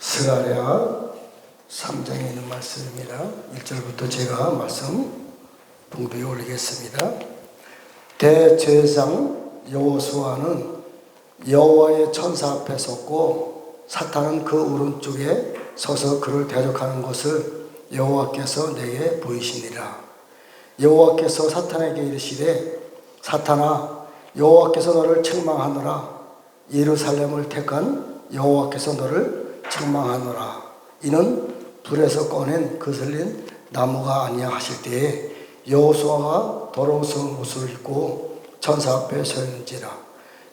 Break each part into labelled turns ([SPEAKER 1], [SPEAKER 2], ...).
[SPEAKER 1] 스가랴 3장에 있는 말씀입니다. 1절부터 제가 말씀 봉독에 올리겠습니다. 대제사장 여호수아는 여호와의 천사 앞에 섰고 사탄은 그 오른쪽에 서서 그를 대적하는 것을 여호와께서 내게 보이시니라. 여호와께서 사탄에게 이르시되 사탄아, 여호와께서 너를 책망하노라. 예루살렘을 택한 여호와께서 너를 책망하노라. 이는 불에서 꺼낸 거슬린 나무가 아니야 하실 때에 여호수아가 더러운 옷을 입고 천사 앞에 서있는지라.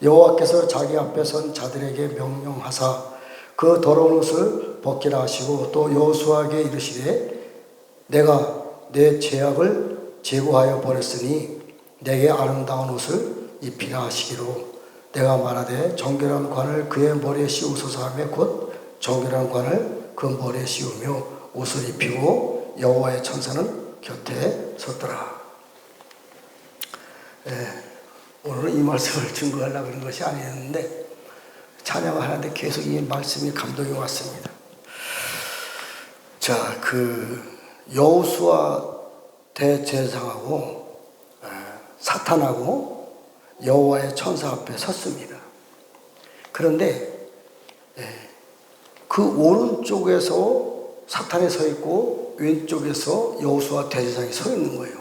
[SPEAKER 1] 여호와께서 자기 앞에 선 자들에게 명령하사 그 더러운 옷을 벗기라 하시고 또 여호수아에게 이르시되 내가 내 죄악을 제거하여 버렸으니 내게 아름다운 옷을 입히라 하시기로 내가 말하되 정결한 관을 그의 머리에 씌우소서 하며 곧 정결한 관을 그 머리에 씌우며 옷을 입히고 여호와의 천사는 곁에 섰더라. 오늘은 이 말씀을 증거하려고 그런 것이 아니었는데 찬양을 하는데 계속 이 말씀이 감동이 왔습니다. 자, 여호수아 대제사장하고 사탄하고 여호와의 천사 앞에 섰습니다. 그런데 그 오른쪽에서 사탄이 서 있고 왼쪽에서 여호수아 대제사장이 서 있는 거예요.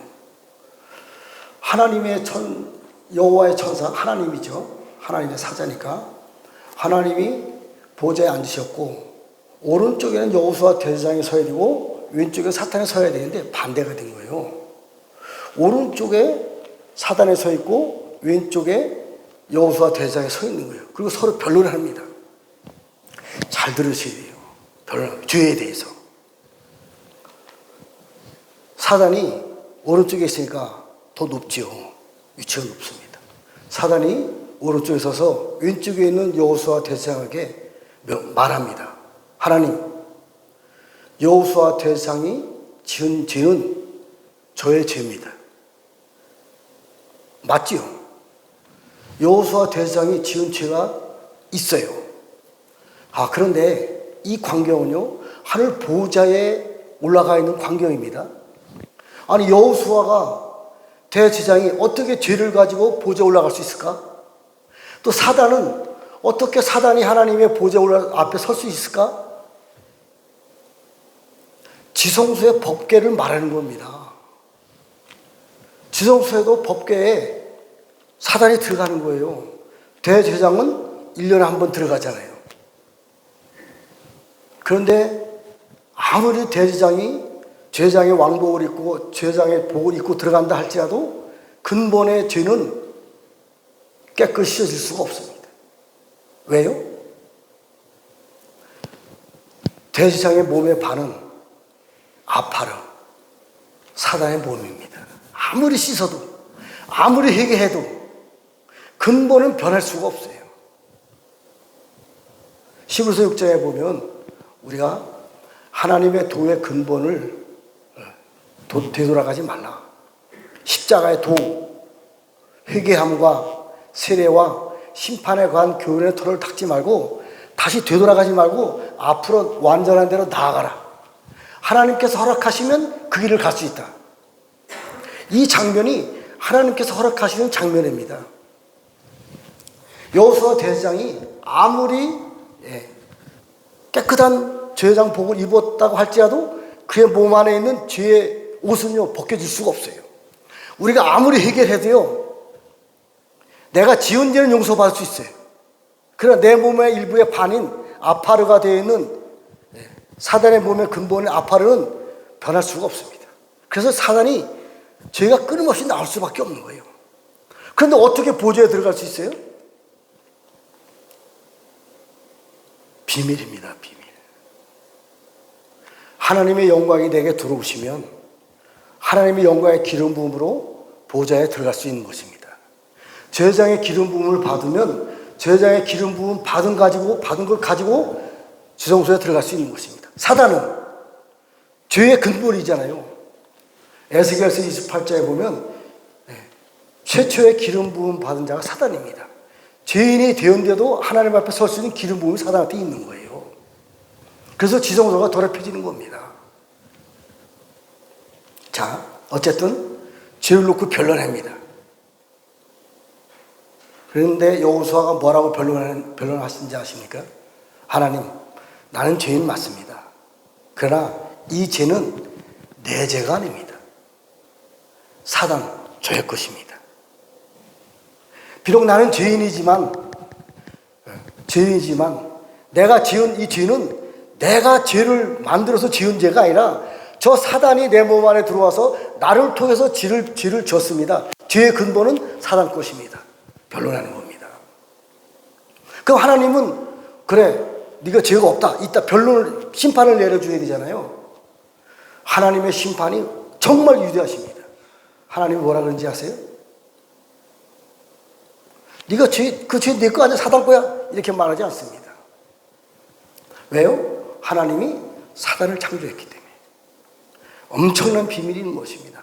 [SPEAKER 1] 여호와의 천사, 하나님이죠. 하나님의 사자니까 하나님이 보좌에 앉으셨고 오른쪽에는 여호수아 대제사장이 서야 되고 왼쪽에 사탄이 서야 되는데 반대가 된 거예요. 오른쪽에 사탄이 서 있고 왼쪽에 여호수아 대제사장이 서 있는 거예요. 그리고 서로 변론을 합니다. 잘 들으셔야 돼요. 변론, 죄에 대해서. 사단이 오른쪽에 있으니까 더 높지요. 위치가 높습니다. 사단이 오른쪽에 서서 왼쪽에 있는 여호수아 대제사장에게 말합니다. 하나님, 여호수아 대제사장이 지은 죄는 저의 죄입니다. 맞지요? 여호수아 대제사장이 지은 죄가 있어요. 그런데 이 광경은요, 하늘 보좌에 올라가 있는 광경입니다. 아니, 여호수아가 대제사장이 어떻게 죄를 가지고 보좌에 올라갈 수 있을까? 또 사단은 어떻게 사단이 하나님의 보좌 앞에 설 수 있을까? 지성소의 법궤를 말하는 겁니다. 지성소에도 법궤에 사단이 들어가는 거예요. 대제사장은 1년에 한 번 들어가잖아요. 그런데 아무리 대제사장이 제사장의 왕복을 입고 제사장의 복을 입고 들어간다 할지라도 근본의 죄는 깨끗이 씻어질 수가 없습니다. 왜요? 대제사장의 몸의 반은 아파르, 사단의 몸입니다. 아무리 씻어도 아무리 회개해도 근본은 변할 수가 없어요. 히브리서 6장에 보면 우리가 하나님의 도의 근본을 되돌아가지 말라. 십자가의 도, 회개함과 세례와 심판에 관한 교훈의 터를 닦지 말고 다시 되돌아가지 말고 앞으로 완전한 대로 나아가라. 하나님께서 허락하시면 그 길을 갈 수 있다. 이 장면이 하나님께서 허락하시는 장면입니다. 여호수아 대제사장이 아무리 깨끗한 제사장 복을 입었다고 할지라도 그의 몸 안에 있는 죄의 옷은요 벗겨질 수가 없어요. 우리가 아무리 해결해도요 내가 지은 죄는 용서받을 수 있어요. 그러나 내 몸의 일부의 반인 아파르가 되어 있는 사단의 몸의 근본인 아파르는 변할 수가 없습니다. 그래서 사단이 죄가 끊임없이 나올 수밖에 없는 거예요. 그런데 어떻게 보좌에 들어갈 수 있어요? 비밀입니다. 비밀. 하나님의 영광이 내게 들어오시면 하나님의 영광의 기름 부음으로 보좌에 들어갈 수 있는 것입니다. 제사장의 기름 부음을 받으면 제사장의 기름 부음 받은 걸 가지고 지성소에 들어갈 수 있는 것입니다. 사단은 죄의 근본이잖아요. 에스겔서 28장에 보면 최초의 기름 부음 받은 자가 사단입니다. 죄인이 되었는데도 하나님 앞에 설 수 있는 기름 부음이 사단한테 있는 거예요. 그래서 지성소가 더럽혀지는 겁니다. 자, 어쨌든 죄를 놓고 변론합니다. 그런데 여호수아가 뭐라고 변론하신지 아십니까? 하나님, 나는 죄인 맞습니다. 그러나 이 죄는 내 죄가 아닙니다. 사단 죄의 것입니다. 비록 나는 죄인이지만 내가 지은 이 죄는 내가 죄를 만들어서 지은 죄가 아니라 저 사단이 내 몸 안에 들어와서 나를 통해서 죄를 졌습니다. 죄의 근본은 사단 것입니다. 변론하는 겁니다. 그럼 하나님은 그래, 네가 죄가 없다, 이따 심판을 내려줘야 되잖아요. 하나님의 심판이 정말 위대하십니다. 하나님이 뭐라 그런지 아세요? 네가 그 죄 내 거 아니야, 사단 거야, 이렇게 말하지 않습니다. 왜요? 하나님이 사단을 창조했기 때문에. 엄청난 비밀이 있는 것입니다.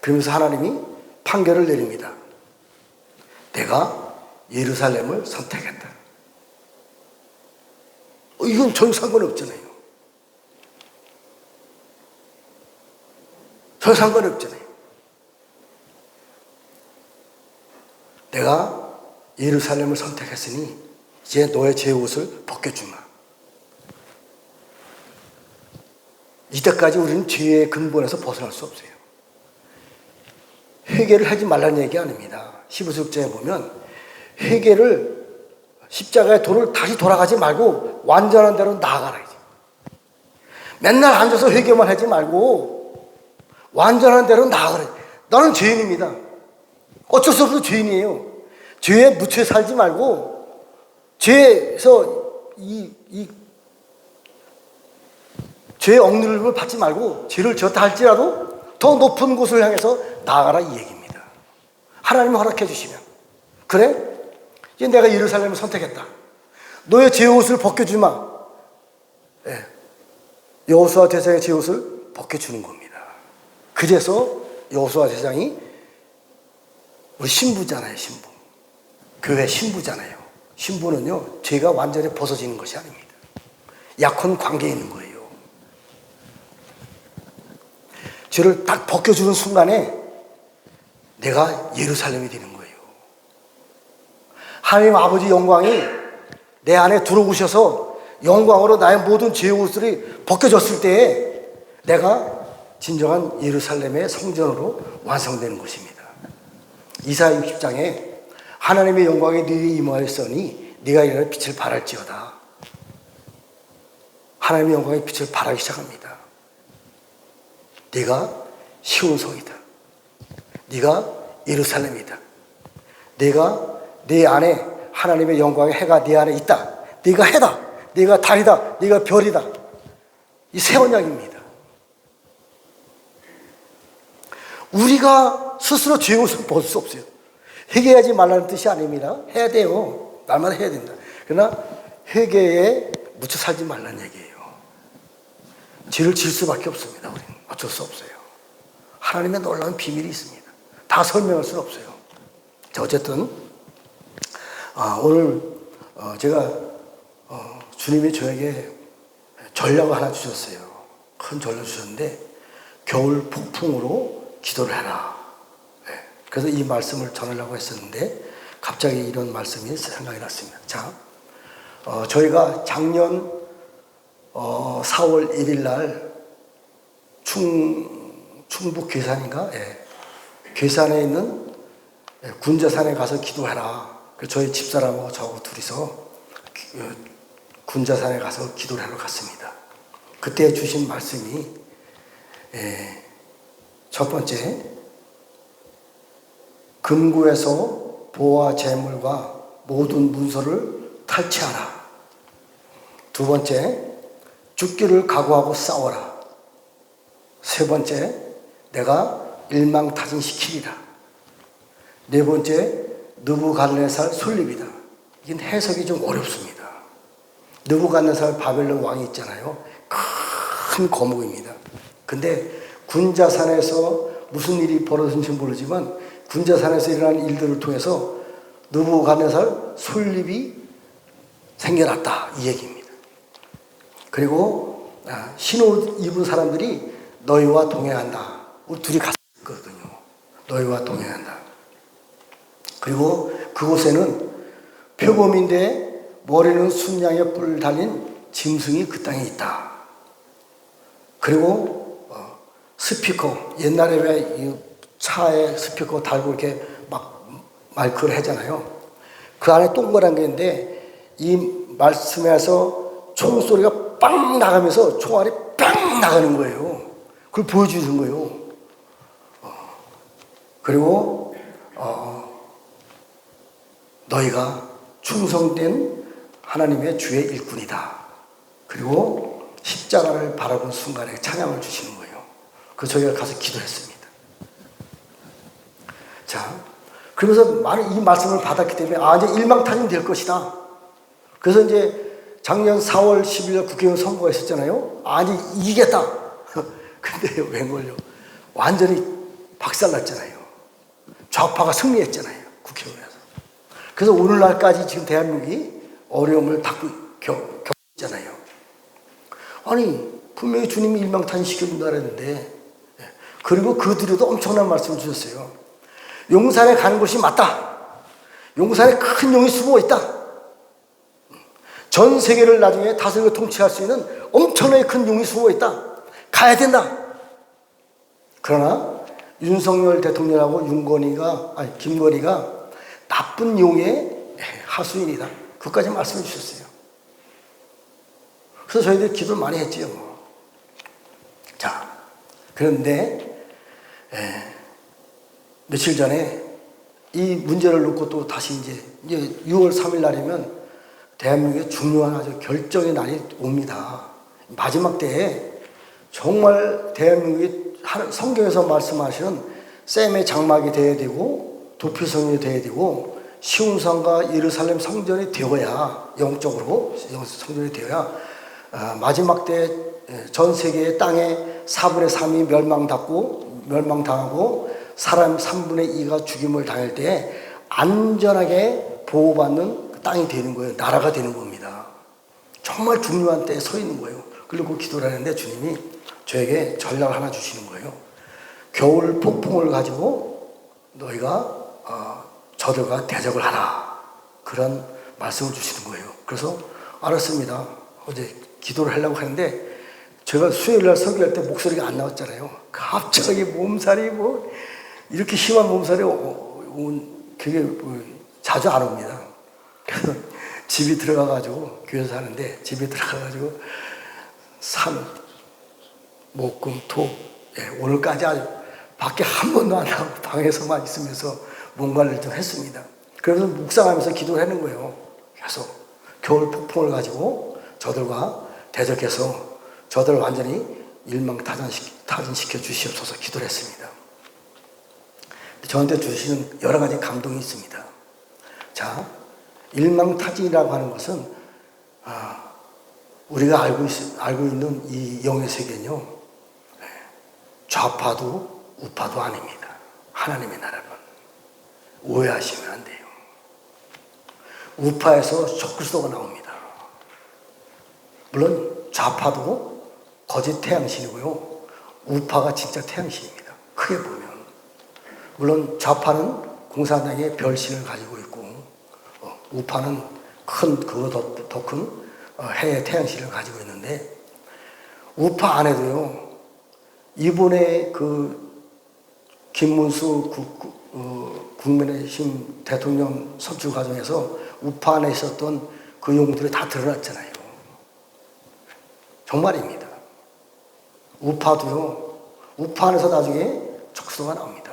[SPEAKER 1] 그러면서 하나님이 판결을 내립니다. 내가 예루살렘을 선택했다. 이건 전혀 상관이 없잖아요. 전혀 상관이 없잖아요. 내가 예루살렘을 선택했으니 이제 너의 제 옷을 벗겨주마. 이때까지 우리는 죄의 근본에서 벗어날 수 없어요. 회개를 하지 말라는 얘기 아닙니다. 15절에 보면 회개를, 십자가의 도를 다시 돌아가지 말고 완전한 대로 나아가라. 맨날 앉아서 회개만 하지 말고 완전한 대로 나아가라. 나는 죄인입니다. 어쩔 수 없어 죄인이에요. 죄에 묻혀 살지 말고 죄에서 죄의 억누름을 받지 말고 죄를 졌다 할지라도 더 높은 곳을 향해서 나아가라, 이 얘기입니다. 하나님이 허락해 주시면, 그래? 이제 내가 예루살렘을 선택했다. 너의 제 옷을 벗겨주마. 네. 여호수아 대장의 제 옷을 벗겨주는 겁니다. 그래서 여호수아 대장이 우리 신부잖아요, 신부. 교회 신부잖아요. 신부는요, 죄가 완전히 벗어지는 것이 아닙니다. 약혼 관계에 있는 거예요. 죄를 딱 벗겨주는 순간에 내가 예루살렘이 되는 거예요. 하나님 아버지 영광이 내 안에 들어오셔서 영광으로 나의 모든 죄의 옷들이 벗겨졌을 때에 내가 진정한 예루살렘의 성전으로 완성되는 것입니다. 이사야 60장에 하나님의 영광이 네게 임하였으니 네가 일어나 빛을 발할지어다. 하나님의 영광의 빛을 발하기 시작합니다. 네가 시온 성이다. 네가 예루살렘이다. 내 안에 하나님의 영광의 해가 네 안에 있다. 네가 해다. 네가 달이다. 네가 별이다. 이 새 언약입니다. 우리가 스스로 죄의 옷을 벗을 수 없어요. 회개하지 말라는 뜻이 아닙니다. 해야 돼요. 날마다 해야 된다. 그러나 회개에 묻혀 살지 말라는 얘기예요. 죄를 질 수밖에 없습니다. 우리는 어쩔 수 없어요. 하나님의 놀라운 비밀이 있습니다. 다 설명할 수는 없어요. 자, 어쨌든 오늘 제가 주님이 저에게 전략을 하나 주셨어요. 큰 전략 주셨는데 겨울 폭풍으로 기도를 해라. 네. 그래서 이 말씀을 전하려고 했었는데 갑자기 이런 말씀이 생각이 났습니다. 자, 저희가 작년 4월 1일 날 충북 괴산인가? 예. 괴산에 있는 군자산에 가서 기도해라. 저희 집사람하고 저하고 둘이서 군자산에 가서 기도를 하러 갔습니다. 그때 주신 말씀이 첫 번째, 금고에서 보화 재물과 모든 문서를 탈취하라. 두 번째, 죽기를 각오하고 싸워라. 세 번째, 내가 일망타진시키리라. 네 번째, 느부갓네살 설립이다. 이건 해석이 좀 어렵습니다. 느부갓네살 바벨론 왕이 있잖아요. 큰 거목입니다. 근데 군자산에서 무슨 일이 벌어진지 모르지만 군자산에서 일어난 일들을 통해서 느부갓네살 설립이 생겨났다, 이 얘기입니다. 그리고 신옷 입은 사람들이 너희와 동행한다. 우리 둘이 갔거든요. 너희와 동행한다. 그리고 그곳에는 표범인데 머리는 순양의 뿔 달린 짐승이 그 땅에 있다. 그리고 스피커, 옛날에 왜 차에 스피커 달고 이렇게 막 마이크를 하잖아요. 그 안에 동그란 게 있는데 이 말씀에서 총소리가 빵 나가면서 총알이 빵 나가는 거예요. 그걸 보여주는 거예요. 그리고 너희가 충성된 하나님의 주의 일꾼이다. 그리고 십자가를 바라본 순간에 찬양을 주시는 거예요. 그래서 저희가 가서 기도했습니다. 자, 그러면서 많은 이 말씀을 받았기 때문에 이제 일망타진 될 것이다. 그래서 이제 작년 4월 10일 국회의원 선거가 있었잖아요. 이제 이기겠다. 근데 웬걸요? 완전히 박살났잖아요. 좌파가 승리했잖아요. 국회의원에서. 그래서 오늘날까지 지금 대한민국이 어려움을 겪고 있잖아요. 아니, 분명히 주님이 일망타진시켜준다 그랬는데, 그리고 그들에도 엄청난 말씀을 주셨어요. 용산에 가는 것이 맞다. 용산에 큰 용이 숨어 있다. 전 세계를 나중에 다스리고 통치할 수 있는 엄청나게 큰 용이 숨어 있다. 가야 된다. 그러나 윤석열 대통령하고 김건희가 나쁜 용의 하수인이다. 그것까지 말씀해 주셨어요. 그래서 저희들 기도를 많이 했지요. 자, 그런데 며칠 전에 이 문제를 놓고 또 다시 이제 6월 3일 날이면 대한민국의 중요한 아주 결정의 날이 옵니다. 마지막 때에 정말 대한민국이 성경에서 말씀하시는 셈의 장막이 되어야 되고 도피성이 되어야 되고 시온산과 예루살렘 성전이 되어야 영적으로 성전이 되어야 마지막 때 전 세계의 땅의 4분의 3이 멸망당하고 사람 3분의 2가 죽임을 당할 때 안전하게 보호받는 땅이 되는 거예요. 나라가 되는 겁니다. 정말 중요한 때에 서 있는 거예요. 그리고 기도를 하는데 주님이 저에게 전략을 하나 주시는 거예요. 겨울 폭풍을 가지고 너희가 저들과 대적을 하라. 그런 말씀을 주시는 거예요. 그래서 알았습니다. 어제 기도를 하려고 하는데 제가 수요일날 설교할 때 목소리가 안 나왔잖아요. 갑자기 몸살이 이렇게 심한 몸살이 그게 자주 안 옵니다. 그래서 집에 들어가가지고 교회에서 사는데 집에 들어가가지고 목, 금, 토 오늘까지 아주 밖에 한 번도 안 나오고 방에서만 있으면서 뭔가를 좀 했습니다. 그래서 묵상하면서 기도를 하는 거예요. 그래서 겨울 폭풍을 가지고 저들과 대적해서 저들을 완전히 일망타진시켜 주시옵소서 기도를 했습니다. 저한테 주시는 여러 가지 감동이 있습니다. 자, 일망타진이라고 하는 것은 우리가 알고 있는 이 영의 세계는요, 좌파도 우파도 아닙니다. 하나님의 나라는 오해하시면 안 돼요. 우파에서 적그리스도가 나옵니다. 물론 좌파도 거짓 태양신이고요, 우파가 진짜 태양신입니다. 크게 보면. 물론 좌파는 공산당의 별신을 가지고 있고 우파는 그거보다 더 큰 해의 태양신을 가지고 있는데, 우파 안에도요, 이번에 김문수 국민의힘 대통령 선출 과정에서 우파 안에 있었던 그 용들이 다 드러났잖아요. 정말입니다. 우파도요, 우파 안에서 나중에 적수가 나옵니다.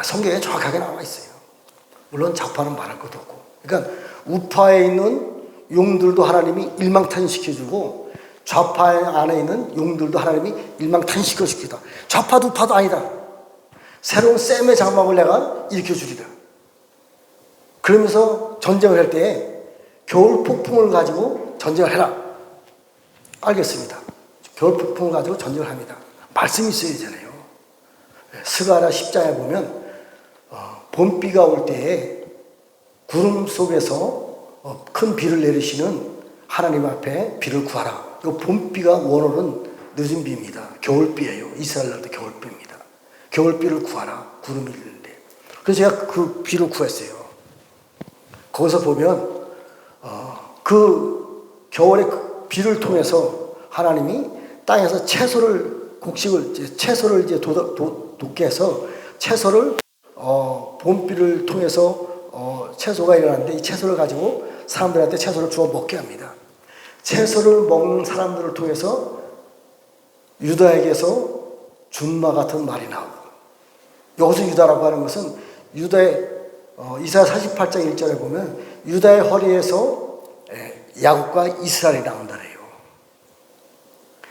[SPEAKER 1] 성경에 정확하게 나와 있어요. 물론 좌파는 말할 것도 없고. 그러니까 우파에 있는 용들도 하나님이 일망타진시켜주고 좌파 안에 있는 용들도 하나님이 일망타진시켜주기다. 좌파도 우파도 아니다. 새로운 셈의 장막을 내가 일으켜주리라. 그러면서 전쟁을 할 때 겨울 폭풍을 가지고 전쟁을 해라. 알겠습니다. 겨울 폭풍을 가지고 전쟁을 합니다. 말씀이 있어야 되잖아요. 스가랴 10장에 보면 봄비가 올 때에 구름 속에서 큰 비를 내리시는 하나님 앞에 비를 구하라. 이 봄비가 원어는 늦은 비입니다. 겨울비예요. 이스라엘도 겨울비입니다. 겨울비를 구하라. 구름이 있는데. 그래서 제가 그 비를 구했어요. 거기서 보면 그 겨울의 그 비를 통해서 하나님이 땅에서 채소를 이제 돋게 해서 채소를 봄비를 통해서 채소가 일어나는데 이 채소를 가지고 사람들한테 채소를 주워 먹게 합니다. 채소를 먹는 사람들을 통해서 유다에게서 준마 같은 말이 나오고, 여기서 유다라고 하는 것은 유다의 이사야 48장 1절에 보면 유다의 허리에서 야곱과 이스라엘이 나온다래요.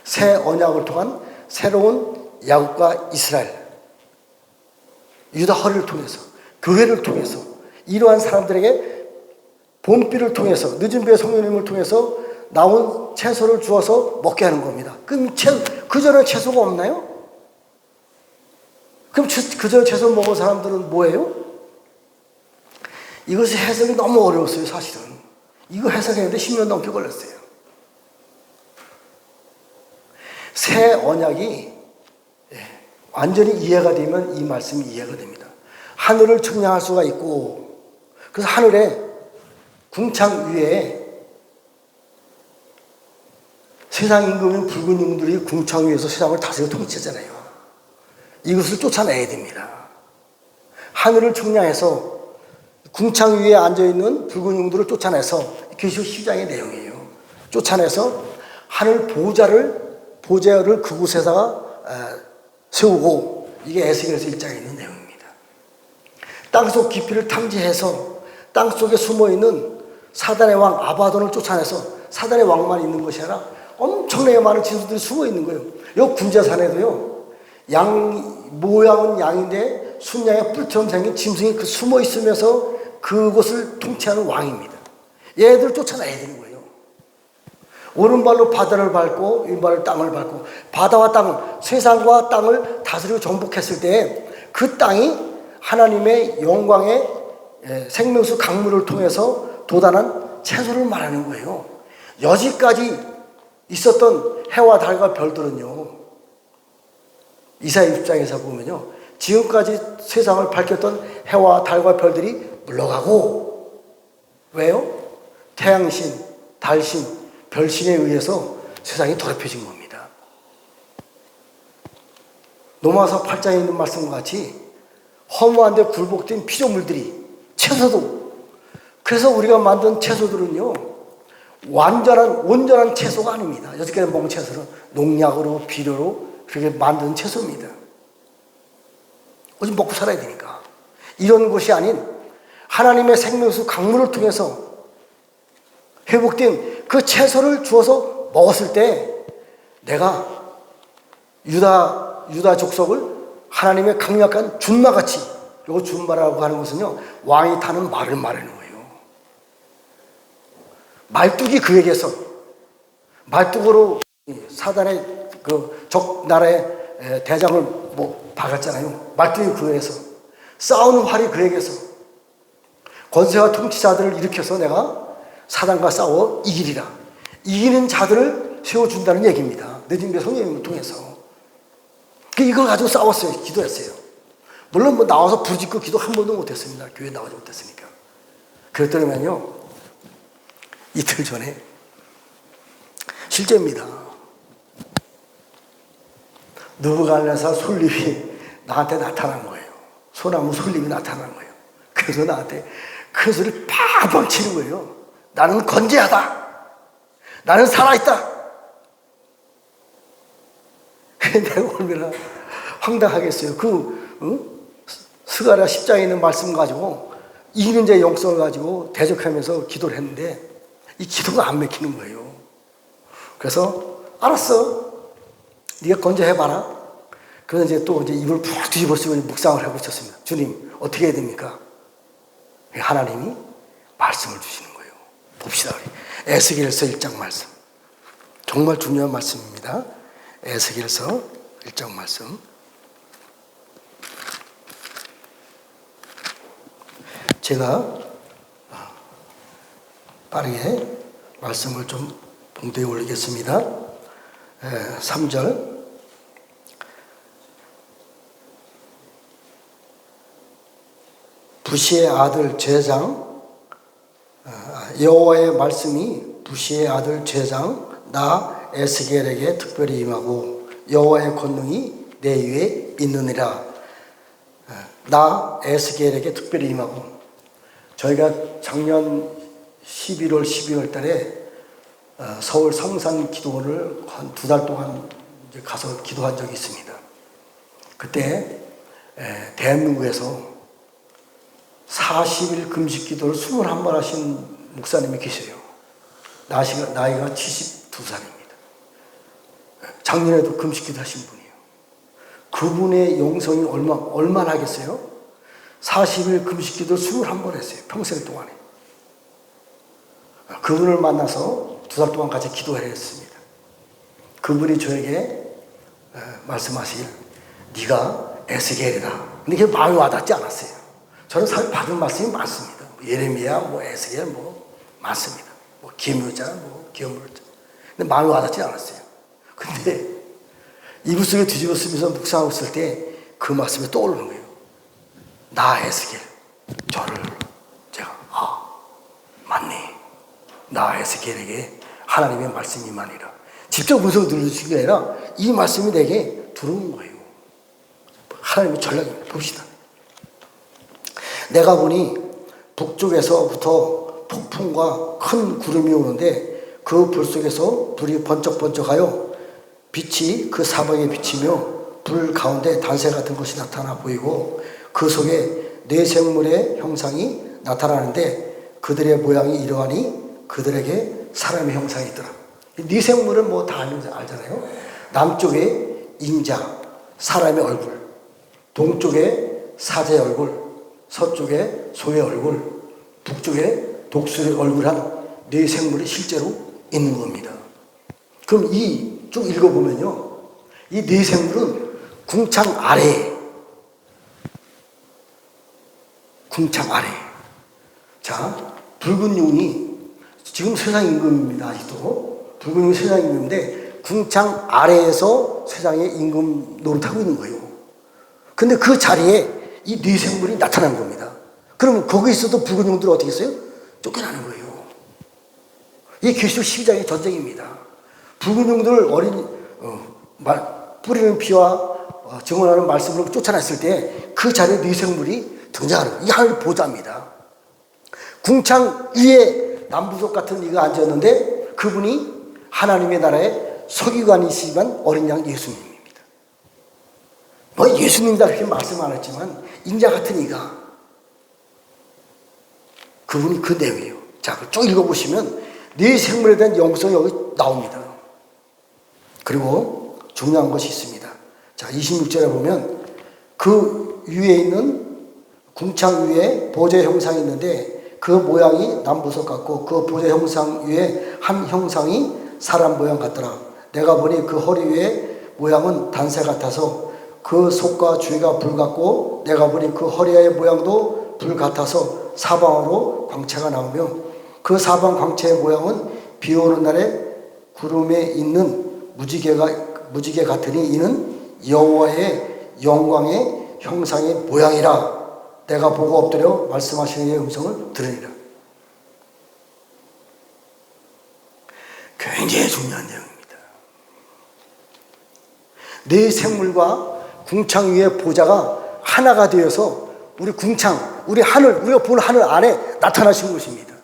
[SPEAKER 1] 새 언약을 통한 새로운 야곱과 이스라엘, 유다 허리를 통해서, 교회를 통해서, 이러한 사람들에게 봄비를 통해서, 늦은 비의 성령님을 통해서 나온 채소를 주어서 먹게 하는 겁니다. 그럼 그전에 채소가 없나요? 그럼 그전에 채소 먹은 사람들은 뭐예요? 이것이 해석이 너무 어려웠어요, 사실은. 이거 해석했는데 10년 넘게 걸렸어요. 새 언약이 완전히 이해가 되면 이 말씀이 이해가 됩니다. 하늘을 측량할 수가 있고, 그래서 하늘에 궁창 위에 세상 임금인 붉은 용들이 궁창 위에서 세상을 다스리고 통치하잖아요. 이것을 쫓아내야 됩니다. 하늘을 측량해서 궁창 위에 앉아있는 붉은 용들을 쫓아내서, 계시록 10장의 내용이에요. 쫓아내서 하늘 보좌를 그곳에다가 세우고, 이게 에스겔서 1장에 있는 내용입니다. 땅속 깊이를 탐지해서 땅속에 숨어있는 사단의 왕 아바돈을 쫓아내서, 사단의 왕만 있는 것이 아니라 엄청나게 많은 진수들이 숨어있는 거예요. 요 군제산에도요, 모양은 양인데 순양의 뿔처럼 생긴 짐승이 숨어 있으면서 그곳을 통치하는 왕입니다. 얘들 쫓아내야 되는 거예요. 오른발로 바다를 밟고 왼발로 땅을 밟고, 바다와 땅을, 세상과 땅을 다스리고 정복했을 때 그 땅이 하나님의 영광의 생명수 강물을 통해서 돋아난 채소를 말하는 거예요. 여지까지 있었던 해와 달과 별들은요, 이사야 6장에서 보면요, 지금까지 세상을 밝혔던 해와 달과 별들이 물러가고, 왜요? 태양신, 달신, 별신에 의해서 세상이 더럽혀진 겁니다. 로마서 8장에 있는 말씀과 같이 허무한데 굴복된 피조물들이, 채소도, 그래서 우리가 만든 채소들은요, 온전한 채소가 아닙니다. 여태까지 먹은 채소는 농약으로, 비료로 그렇게 만든 채소입니다. 어디 먹고 살아야 되니까. 이런 것이 아닌 하나님의 생명수 강물을 통해서 회복된 그 채소를 주어서 먹었을 때, 내가 유다 족속을 하나님의 강력한 준마같이, 요 준마라고 하는 것은요, 왕이 타는 말을 말하는 거예요. 말뚝이 그에게서, 말뚝으로 사단의 그 적 나라의 대장을 박았잖아요. 말뚝이 그에게서, 싸우는 활이 그에게서, 권세와 통치자들을 일으켜서 내가 사단과 싸워 이기리라. 이기는 자들을 세워준다는 얘기입니다. 늦은 배 성령님을 통해서. 이걸 가지고 싸웠어요. 기도했어요. 물론 나와서 부르짖고 기도 한 번도 못했습니다. 교회 나오지 못했으니까. 그랬더니만요, 이틀 전에, 실제입니다, 느부갓네살 솔잎이 나한테 나타난 거예요. 소나무 솔잎이 나타난 거예요. 그래서 나한테 큰 소리 팡팡 치는 거예요. 나는 건재하다. 나는 살아있다. 내가 얼마나 황당하겠어요. 스가랴 10장에 있는 말씀 가지고, 이기는 자의 영성을 가지고 대적하면서 기도를 했는데 이 기도가 안 맥히는 거예요. 그래서 알았어, 네가 건재해봐라. 그래서 이제 입을 푹 뒤집어 쓰고 묵상을 하고 있었습니다. 주님, 어떻게 해야 됩니까? 하나님이 말씀을 주시는 거예요. 봅시다. 우리 에스겔서 1장 말씀, 정말 중요한 말씀입니다. 에스겔서 1장 말씀, 제가 빠르게 말씀을 좀 봉대에 올리겠습니다. 3절. 부시의 아들 제장, 여호와의 말씀이 부시의 아들 제장 나 에스겔에게 특별히 임하고 여호와의 권능이 내 위에 있느니라. 나 에스겔에게 특별히 임하고, 저희가 작년 11월 12월 달에 서울 성산 기도원을 한 2달 동안 가서 기도한 적이 있습니다. 그때 대한민국에서 40일 금식 기도를 21번 하신 목사님이 계세요. 나이가 72살입니다. 작년에도 금식 기도 하신 분이에요. 그분의 영성이 얼마나 하겠어요? 40일 금식 기도를 21번 했어요. 평생 동안에. 그분을 만나서 2달 동안 같이 기도를 했습니다. 그분이 저에게 말씀하시길, 네가 에스겔이다. 근데 그게 마음에 와닿지 않았어요. 저는 사실 받은 말씀이 많습니다. 예레미야, 에스겔, 많습니다. 기묘자, 기묘자. 근데 마음에 와닿지 않았어요. 근데 이불 속에 뒤집어 쓰면서 묵상하고 있을 때 그 말씀이 떠오르는 거예요. 나 에스겔, 저를 제가 맞네. 나 에스겔에게 하나님의 말씀이 임하니라. 직접 문서로 들려주신 게 아니라 이 말씀이 내게 들어온 거예요. 하나님의 전략입니다. 봅시다. 내가 보니 북쪽에서부터 폭풍과 큰 구름이 오는데 그 불 속에서 불이 번쩍번쩍하여 빛이 그 사방에 비치며 불 가운데 단새 같은 것이 나타나 보이고 그 속에 네 생물의 형상이 나타나는데 그들의 모양이 이러하니 그들에게 사람의 형상이 있더라. 네 생물은 다 알잖아요. 남쪽에 인자, 사람의 얼굴, 동쪽에 사자의 얼굴, 서쪽에 소의 얼굴, 북쪽에 독수리의 얼굴한 네 생물이 실제로 있는 겁니다. 그럼 이 쭉 읽어보면요, 이 네 생물은 궁창 아래, 자, 붉은 용이 지금 세상 임금입니다. 아직도 붉은 용이 세상 임금인데 궁창 아래에서 세상의 임금 노릇하고 있는 거예요. 근데 그 자리에 이 네 생물이 나타난 겁니다. 그러면 거기 있어도 붉은 용들은 어떻게 했어요? 쫓겨나는 거예요. 이게 계시록 12장의 전쟁입니다. 붉은 용들을 뿌리는 피와 증언하는 말씀으로 쫓아냈을 때 그 자리에 네 생물이 등장하는 거예요. 이게 하나님의 보좌입니다. 궁창 위에 남부석 같은 이가 앉았는데 그분이 하나님의 나라의 서기관이시지만 어린 양 예수님입니다. 예수님이다 그렇게 말씀 안 했지만 인자 같은 이가, 그분이 그 내용이에요. 자, 쭉 읽어보시면 네 생물에 대한 영성이 여기 나옵니다. 그리고 중요한 것이 있습니다. 자, 26절에 보면 그 위에 있는 궁창 위에 보좌의 형상이 있는데 그 모양이 남부석 같고 그 보좌의 형상 위에 한 형상이 사람 모양 같더라. 내가 보니 그 허리 위에 모양은 단새 같아서 그 속과 주위가 불 같고 내가 보니 그 허리의 모양도 불 같아서 사방으로 광채가 나오며 그 사방 광채의 모양은 비 오는 날에 구름에 있는 무지개 같으니 이는 여호와의 영광의 형상의 모양이라. 내가 보고 엎드려 말씀하시는 이의 음성을 들으리라. 굉장히 중요한 내용입니다. 네 생물과 궁창 위의 보좌가 하나가 되어서 우리 궁창, 우리 하늘, 우리가 보는 하늘 안에 나타나신 것입니다.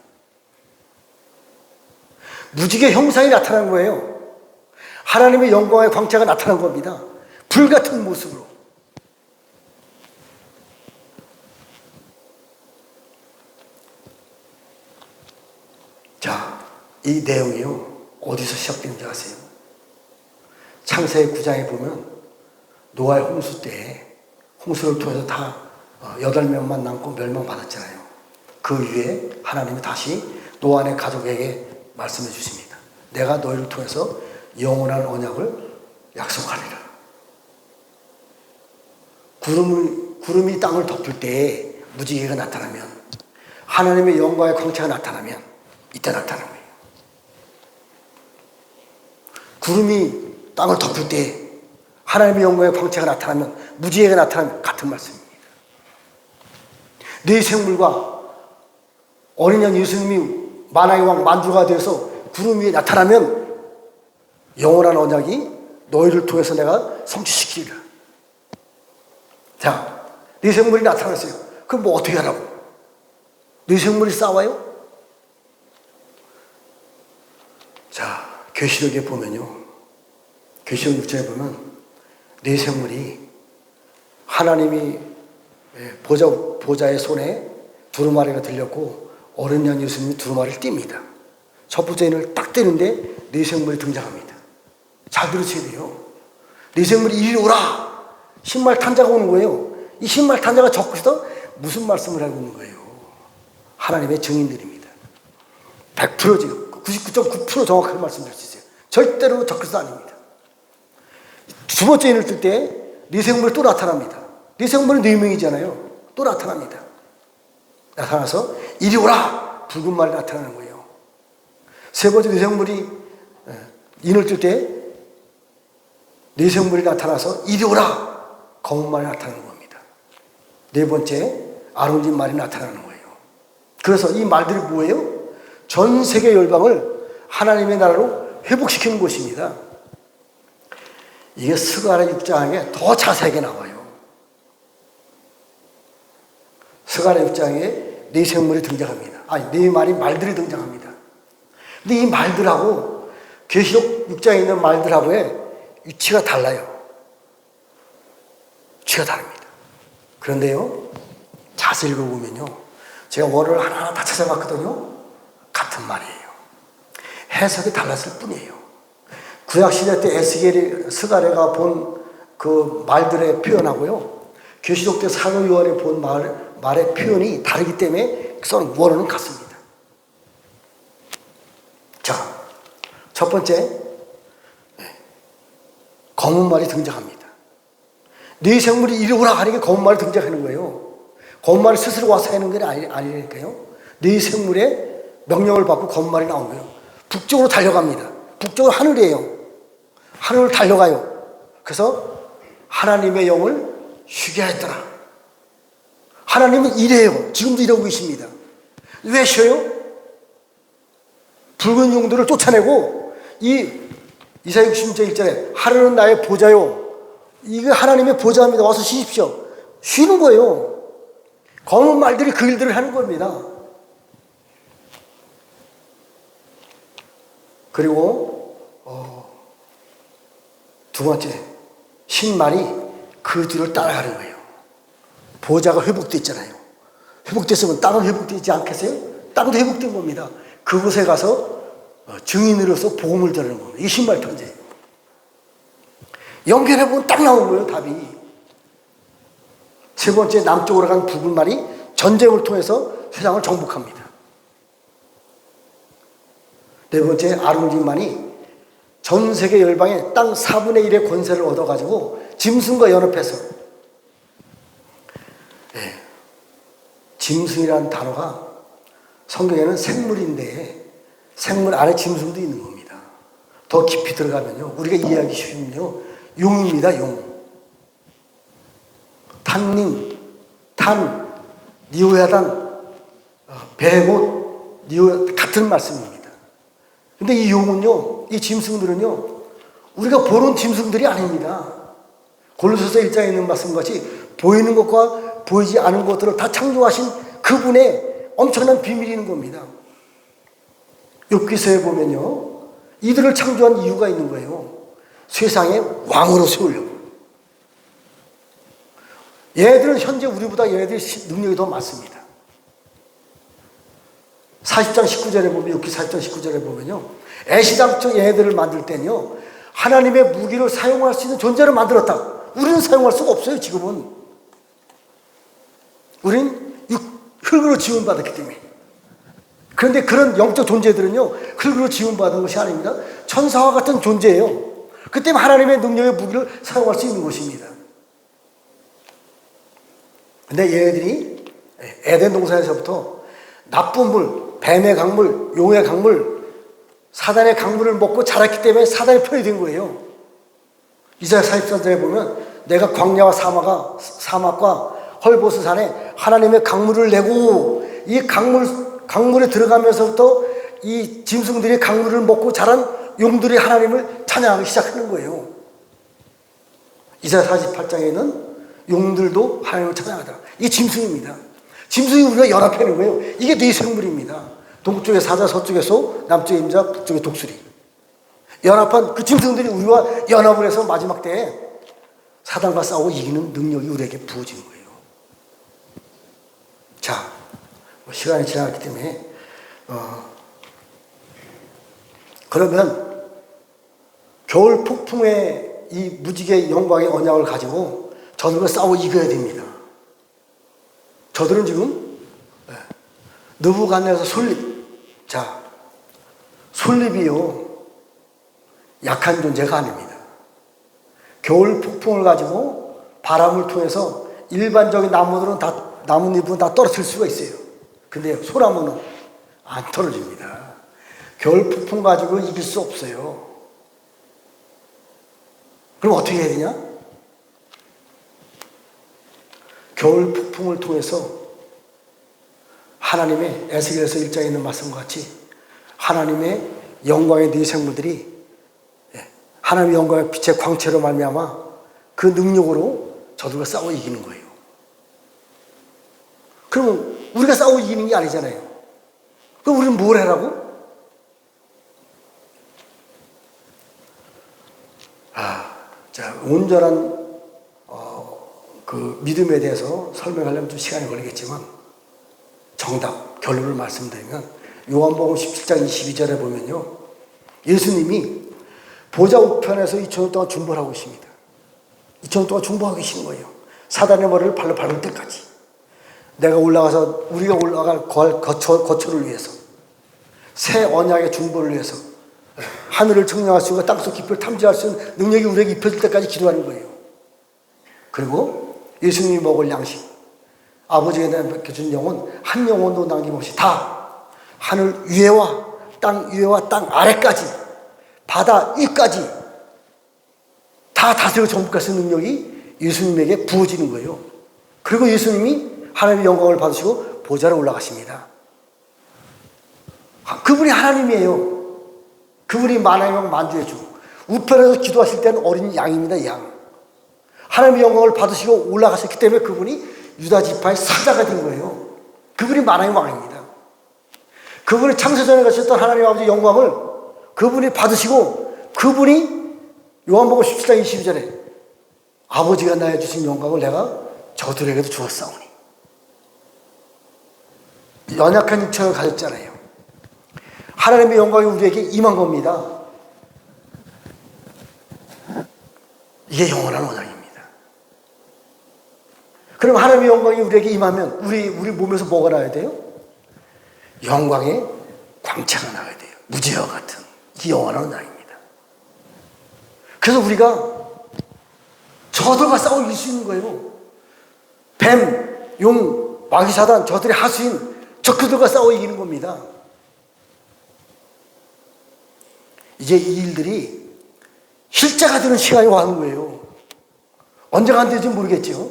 [SPEAKER 1] 무지개 형상이 나타난 거예요. 하나님의 영광의 광채가 나타난 겁니다. 불같은 모습으로. 자, 이 내용이요, 어디서 시작되는지 아세요? 창세기 9장에 보면 노아의 홍수 때 홍수를 통해서 다 8명만 남고 멸망받았잖아요. 그 위에 하나님이 다시 노아의 가족에게 말씀해 주십니다. 내가 너희를 통해서 영원한 언약을 약속하리라. 구름이 땅을 덮을 때 무지개가 나타나면, 하나님의 영광의 광채가 나타나면 이때 나타나는 거예요. 구름이 땅을 덮을 때 하나님의 영광의 광채가 나타나면, 무지개가 나타나면 같은 말씀입니다. 네 생물과 어린 양 예수님이 만왕의 왕 만주가 되어서 구름 위에 나타나면 영원한 언약이 너희를 통해서 내가 성취시키리라. 자, 네 생물이 나타났어요. 그럼 뭐 어떻게 하라고? 네 생물이 싸워요? 자, 계시록에 보면요, 계시록 6장에 보면 네 생물이 하나님이 보좌의 손에 두루마리가 들렸고 어린 양 예수님이 두루마리를 띱니다. 첫 번째 인을 딱 떼는데 네 생물이 등장합니다. 잘 들으셔야 돼요. 네 생물이 이리 오라! 신말 탄자가 오는 거예요. 이 신말 탄자가 적그리스도 무슨 말씀을 하고 있는 거예요? 하나님의 증인들입니다. 100% 지금 99.9% 정확하게 말씀드릴 수 있어요. 절대로 적그리스도 아닙니다. 두 번째 인을 뜰 때 네 생물이 또 나타납니다. 네 생물은 4명이잖아요. 또 나타납니다. 나타나서 이리 오라! 붉은 말이 나타나는 거예요. 세 번째 네 생물이 인을 뜰 때 네 생물이 나타나서 이리 오라! 검은 말이 나타나는 겁니다. 네 번째 아론진 말이 나타나는 거예요. 그래서 이 말들이 뭐예요? 전 세계 열방을 하나님의 나라로 회복시키는 것입니다. 이게 스가랴 6장에 더 자세하게 나와요. 스가랴 6장에 네 생물이 등장합니다. 네 말들이 등장합니다. 근데 이 말들하고 계시록 6장에 있는 말들하고의 위치가 달라요. 위치가 다릅니다. 그런데요, 자세히 읽어보면요, 제가 원어를 하나하나 다 찾아봤거든요. 같은 말이에요. 해석이 달랐을 뿐이에요. 구약시대 때 스가랴가 본 그 말들의 표현하고요, 계시록 때 사도 요한이 본 말의 표현이 다르기 때문에 원어는 같습니다. 자, 첫 번째, 검은 말이 등장합니다. 네 생물이 이리 오라 하니까 검은 말이 등장하는 거예요. 검은 말이 스스로 와서 하는 게 아니니까요. 네 생물의 명령을 받고 검은 말이 나온 거예요. 북쪽으로 달려갑니다. 북쪽은 하늘이에요. 하늘을 달려가요. 그래서 하나님의 영을 쉬게 했더라. 하나님은 이래요. 지금도 이러고 계십니다. 왜 쉬어요? 붉은 용들을 쫓아내고 이사야 60장 1절에 하늘은 나의 보좌요. 이게 하나님의 보좌입니다. 와서 쉬십시오. 쉬는 거예요. 검은 말들이 그 일들을 하는 겁니다. 그리고 두 번째, 신말이 그 뒤를 따라가는 거예요. 보좌가 회복됐잖아요. 회복됐으면 땅은 회복되지 않겠어요? 땅도 회복된 겁니다. 그곳에 가서 증인으로서 복음을 전하는 겁니다. 이 신발 편지. 연결해보면 딱 나온 거예요, 답이. 세 번째, 남쪽으로 간 붉은 말이 전쟁을 통해서 세상을 정복합니다. 네 번째, 아름진만이 전 세계 열방에 땅 4분의 1의 권세를 얻어가지고 짐승과 연합해서, 짐승이라는 단어가 성경에는 생물인데 생물 안에 짐승도 있는 겁니다. 더 깊이 들어가면요, 우리가 이해하기 쉬운요, 용입니다. 용. 탄닌, 니오야단, 베헤못, 같은 말씀입니다. 근데 이 용은요, 이 짐승들은요, 우리가 보는 짐승들이 아닙니다. 골로새서 1장에 있는 말씀같이 보이는 것과 보이지 않은 것들을 다 창조하신 그분의 엄청난 비밀이 있는 겁니다. 욥기서에 보면요, 이들을 창조한 이유가 있는 거예요. 세상의 왕으로 세우려고. 얘들은 현재 우리보다 얘네들이 능력이 더 많습니다. 40장 19절에 보면, 욥기 40장 19절에 보면요, 애시당초 얘네들을 만들 때는요, 하나님의 무기를 사용할 수 있는 존재를 만들었다. 우리는 사용할 수가 없어요, 지금은. 우린 흙으로 지원받았기 때문에. 그런데 그런 영적 존재들은요, 흙으로 지원받은 것이 아닙니다. 천사와 같은 존재예요. 그 때문에 하나님의 능력의 무기를 사용할 수 있는 것입니다. 근데 얘네들이 에덴 동산에서부터 나쁜 물, 뱀의 강물, 용의 강물, 사단의 강물을 먹고 자랐기 때문에 사단의 편이 된 거예요. 이사야 44장에 보면 내가 광야와 사막과 헐보스산에 하나님의 강물을 내고, 이 강물에 들어가면서부터 이 짐승들이 강물을 먹고 자란 용들이 하나님을 찬양하기 시작하는 거예요. 이사야 48장에는 용들도 하나님을 찬양하더라. 이게 짐승입니다. 짐승이 우리가 연합하는 거예요. 이게 네 생물입니다. 동쪽에 사자, 서쪽에 소, 남쪽에 임자, 북쪽에 독수리. 연합한 그 짐승들이 우리와 연합을 해서 마지막 때에 사단과 싸우고 이기는 능력이 우리에게 부어지는 거예요. 자, 시간이 지나갔기 때문에 그러면 겨울 폭풍의 이 무지개 영광의 언약을 가지고 저들과 싸워 이겨야 됩니다. 저들은 지금 느부갓네살 솔립. 자, 솔립이요, 약한 존재가 아닙니다. 겨울 폭풍을 가지고 바람을 통해서 일반적인 나무들은 다, 나뭇잎은 다 떨어질 수가 있어요. 근데 소나무는 안 떨어집니다. 겨울 폭풍 가지고 이길 수 없어요. 그럼 어떻게 해야 되냐? 겨울 폭풍을 통해서 하나님의, 에스겔서 1장에 있는 말씀과 같이 하나님의 영광의 네 생물들이 하나님의 영광의 빛의 광채로 말미암아 그 능력으로 저들과 싸워 이기는 거예요. 그러면 우리가 싸워 이기는 게 아니잖아요. 그럼 우리는 뭘 하라고? 자, 온전한 그 믿음에 대해서 설명하려면 좀 시간이 걸리겠지만 정답, 결론을 말씀드리면 요한복음 17장 22절에 보면요, 예수님이 보좌 우편에서 2000년 동안 중보를 하고 계십니다. 2000년 동안 중보하고 계시는 거예요. 사단의 머리를 발로 밟을 때까지. 내가 올라가서, 우리가 올라갈 거처를 위해서, 새 언약의 중보를 위해서, 하늘을 청량할 수 있고 땅속 깊이를 탐지할 수 있는 능력이 우리에게 입혀질 때까지 기도하는 거예요. 그리고 예수님이 먹을 양식, 아버지에 대한 맡겨준 영혼, 한 영혼도 남김없이 다 하늘 위에와 땅 아래까지, 바다 위까지 다 다스리고 정복할 수 있는 능력이 예수님에게 부어지는 거예요. 그리고 예수님이 하나님의 영광을 받으시고 보좌로 올라가십니다. 그분이 하나님이에요. 그분이 만왕의 만주의 주. 우편에서 기도하실 때는 어린 양입니다. 양. 하나님의 영광을 받으시고 올라가셨기 때문에 그분이 유다 지파의 사자가 된 거예요. 그분이 만왕의 왕입니다. 그분이 창세전에 가셨던 하나님 아버지 영광을 그분이 받으시고, 그분이 요한복음 17장 22절에 아버지가 나에 주신 영광을 내가 저들에게도 주었사오니. 연약한 육체를 가졌잖아요. 하나님의 영광이 우리에게 임한 겁니다. 이게 영원한 원앙입니다. 그럼 하나님의 영광이 우리에게 임하면 우리 몸에서 뭐가 나야 돼요? 영광의 광채가 나야 돼요. 무지와 같은 이 영원한 원앙입니다. 그래서 우리가 저들과 싸워 이길 수 있는 거예요. 뱀, 용, 마귀, 사단, 저들의 하수인 적그들과 싸워 이기는 겁니다. 이제 이 일들이 실제가 되는 시간이 와는 거예요. 언제가 안 될지 모르겠죠.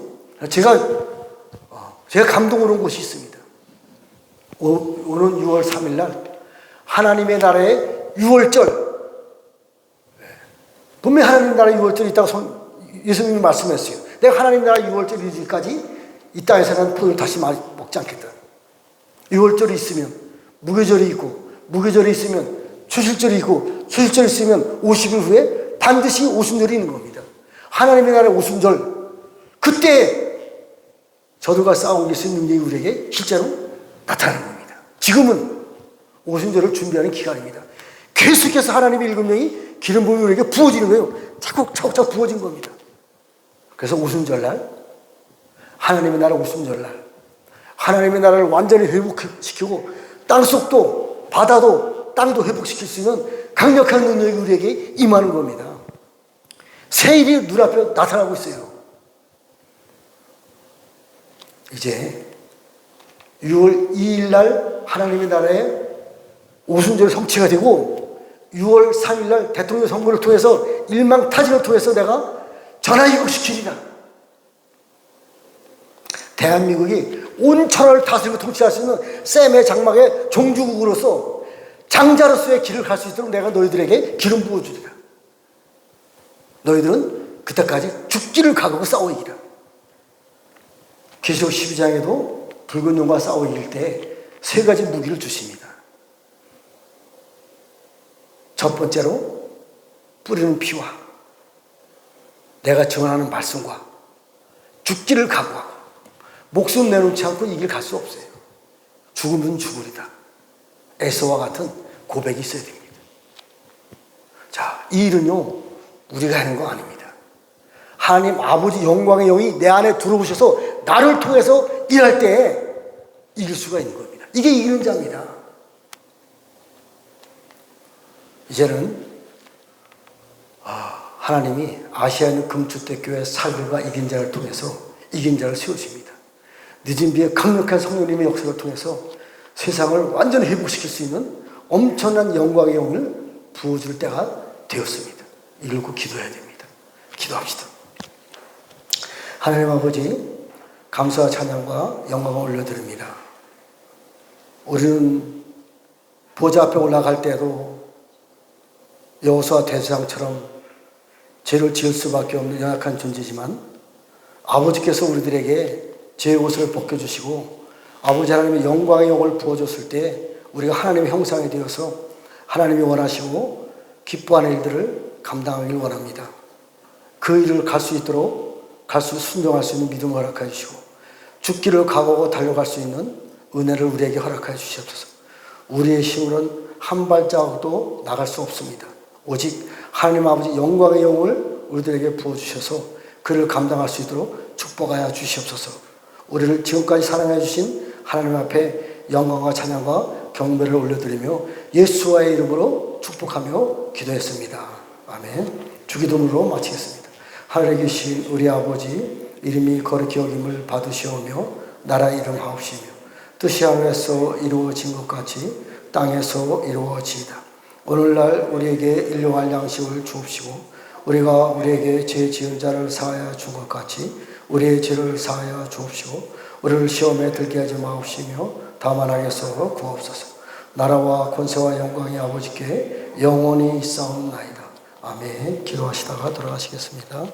[SPEAKER 1] 제가 감동을 온 곳이 있습니다. 오는 6월 3일 날 하나님의 나라의 6월절. 분명히 하나님 나라의 6월절이 있다고 예수님이 말씀했어요. 내가 하나님 나라 6월절 이르기까지 이 땅에서는 포도를 다시 먹지 않겠다. 6월절이 있으면 무교절이 있고, 무교절이 있으면 추실절이 있고, 추실절이 있으면 50일 후에 반드시 오순절이 있는 겁니다. 하나님의 나라의 오순절, 그때 저들과 싸우고 계신 능력이 우리에게 실제로 나타나는 겁니다. 지금은 오순절을 준비하는 기간입니다. 계속해서 하나님의 일금령이 기름 부음이 우리에게 부어지는 거예요. 차곡차곡 부어진 겁니다. 그래서 오순절날, 하나님의 나라 오순절날, 하나님의 나라를 완전히 회복시키고 땅속도 바다도 땅도 회복시킬 수 있는 강력한 능력이 우리에게 임하는 겁니다. 새 일이 눈앞에 나타나고 있어요. 이제 6월 2일 날 하나님의 나라의 오순절 성취가 되고 6월 3일 날 대통령 선거를 통해서 일망타진을 통해서 내가 전화위복시키리라. 대한민국이 온 천하를 다스리고 통치할 수 있는 셈의 장막의 종주국으로서 장자로서의 길을 갈 수 있도록 내가 너희들에게 기름 부어주리라. 너희들은 그때까지 죽기를 각오하고 싸워 이기라. 계시록 12장에도 붉은 용과 싸워 이길 때 세 가지 무기를 주십니다. 첫 번째로 뿌리는 피와 내가 증언하는 말씀과 죽기를 각오하고 목숨 내놓지 않고 이 길 갈 수 없어요. 죽으면 죽으리다. 에서와 같은 고백이 있어야 됩니다. 자, 이 일은요 우리가 하는 거 아닙니다. 하나님 아버지 영광의 영이 내 안에 들어오셔서 나를 통해서 일할 때 이길 수가 있는 겁니다. 이게 이기는 자입니다. 이제는 하나님이 아시아에 있는 금주택교회 사교가 이긴 자를 통해서 이긴 자를 세우십니다. 늦은 비에 강력한 성령님의 역사를 통해서 세상을 완전히 회복시킬 수 있는 엄청난 영광의 영을 부어줄 때가 되었습니다. 이걸 꼭 기도해야 됩니다. 기도합시다. 하나님 아버지, 감사와 찬양과 영광을 올려드립니다. 우리는 보좌 앞에 올라갈 때도 여호수아 대제사장처럼 죄를 지을 수밖에 없는 연약한 존재지만 아버지께서 우리들에게 죄의 옷을 벗겨주시고 아버지 하나님의 영광의 영을 부어줬을 때 우리가 하나님의 형상이 되어서 하나님이 원하시고 기뻐하는 일들을 감당하기를 원합니다. 그 일을 갈 수 있도록 갈수록 순종할 수 있는 믿음을 허락해 주시고 죽기를 각오하고 달려갈 수 있는 은혜를 우리에게 허락해 주시옵소서. 우리의 힘으로는 한 발자국도 나갈 수 없습니다. 오직 하나님 아버지 영광의 영을 우리들에게 부어주셔서 그를 감당할 수 있도록 축복하여 주시옵소서. 우리를 지금까지 사랑해 주신 하나님 앞에 영광과 찬양과 경배를 올려드리며 예수와의 이름으로 축복하며 기도했습니다. 아멘. 주기도문으로 마치겠습니다. 하늘에 계신 우리 아버지 이름이 거룩히 여김을 받으시오며 나라 이름하옵시며 뜻이 하늘에서 이루어진 것 같이 땅에서 이루어지이다. 오늘날 우리에게 일용할 양식을 주옵시고 우리가 우리에게 죄 지은 자를 사하여 준 것 같이 우리의 죄를 사하여 주옵시고 우리를 시험에 들게 하지 마옵시며 다만 악에서 구하옵소서. 나라와 권세와 영광이 아버지께 영원히 있사옵나이다. 아멘. 기도하시다가 돌아가시겠습니다.